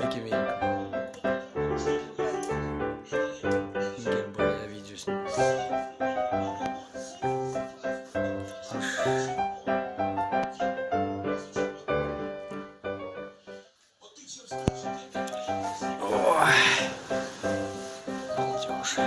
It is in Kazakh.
таки веник. Гербовое я видео снимаю. Ой, балдеж.